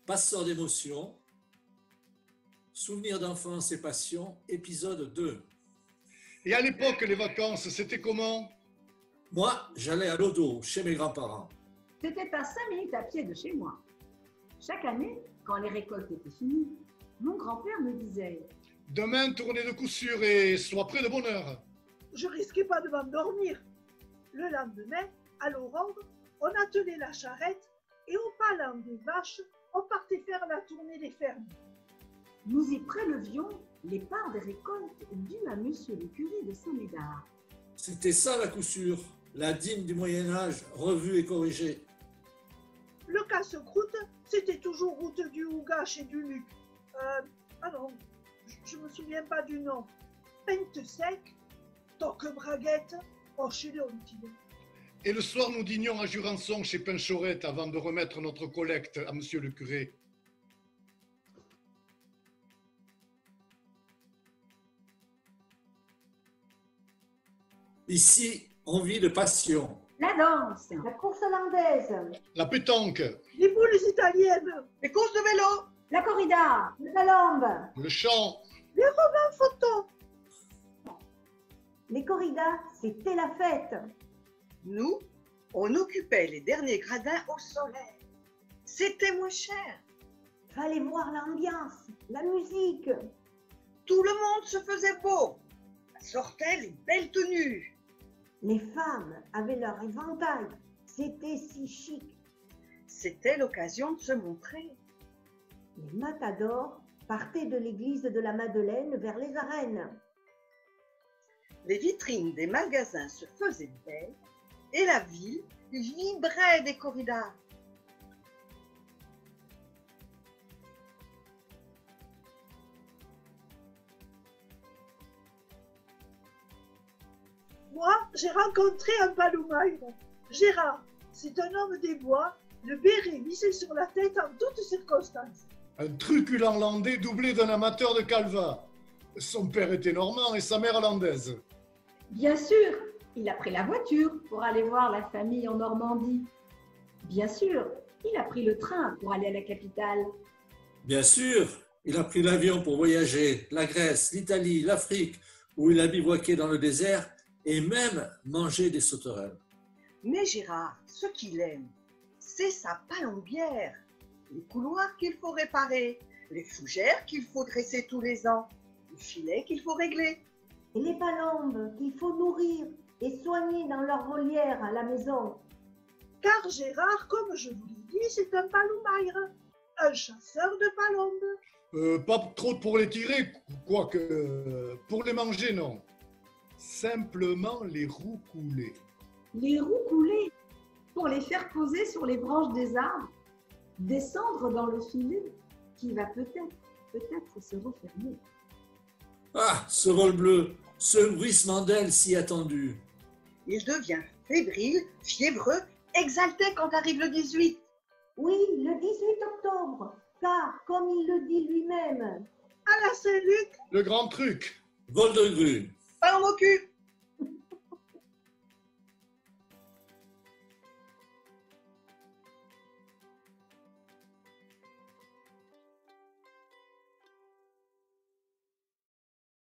Passeur d'émotions, souvenirs d'enfance et passion, épisode 2. Et à l'époque, les vacances, c'était comment? Moi, j'allais à Lodo, chez mes grands-parents. C'était à 5 minutes à pied de chez moi. Chaque année, quand les récoltes étaient finies, mon grand-père me disait « Demain, tournez de coup sûr et sois prêt de bonne heure. » Je risquais pas de m'endormir. Le lendemain, à l'aurore, on attelait la charrette et au palan des vaches, on partait faire la tournée des fermes. nous y prélevions les parts des récoltes dues à monsieur le curé de Saint-Médard. C'était ça la coup sûre, la dîme du Moyen-Âge, revue et corrigée. Le casse-croûte, c'était toujours route du Hougache et du Luc. Non, je me souviens pas du nom. Pente sec, toque braguette, chez Léontine. Et le soir, nous dînions à Jurançon chez Pinchorette avant de remettre notre collecte à monsieur le curé. Ici, on vit de passion. La danse, La course hollandaise, La pétanque, Les boules italiennes, Les courses de vélo, la corrida, le galombe, le chant, les romans photos. les corridas, c'était la fête. nous, on occupait les derniers gradins au soleil. C'était moins cher. Fallait voir l'ambiance, la musique. Tout le monde se faisait beau. Sortaient les belles tenues. Les femmes avaient leur éventail. C'était si chic. C'était l'occasion de se montrer. Les matadors partaient de l'église de la Madeleine vers les arènes. Les vitrines des magasins se faisaient belles et la ville vibrait des corridas. Moi, j'ai rencontré un paloumaire. Gérard, c'est un homme des bois, le béret vissé sur la tête en toutes circonstances. un truculent landais doublé d'un amateur de calva. Son père était normand et sa mère hollandaise. bien sûr, il a pris la voiture pour aller voir la famille en Normandie. Bien sûr, il a pris le train pour aller à la capitale. Bien sûr, il a pris l'avion pour voyager, la Grèce, l'Italie, l'Afrique, où il a bivouaqué dans le désert et même mangé des sauterelles. Mais Gérard, ce qu'il aime, c'est sa palombière. Les couloirs qu'il faut réparer, les fougères qu'il faut dresser tous les ans, les filets qu'il faut régler. Et les palombes qu'il faut nourrir et soigner dans leur volière à la maison. Car Gérard, comme je vous l'ai dit, c'est un paloumaire, un chasseur de palombes. Pas trop pour les tirer, quoique pour les manger, non. Simplement les roucouler. Les roues coulées pour les faire poser sur les branches des arbres, descendre dans le filet qui va peut-être se refermer. Ah, ce vol bleu, ce bruissement d'ailes si attendu. Il devient fébrile, fiévreux, exalté quand arrive le 18. Oui, le 18 octobre, car, comme il le dit lui-même, À la Saint-Luc, Le grand truc. Vol de grue. Palombe au cul.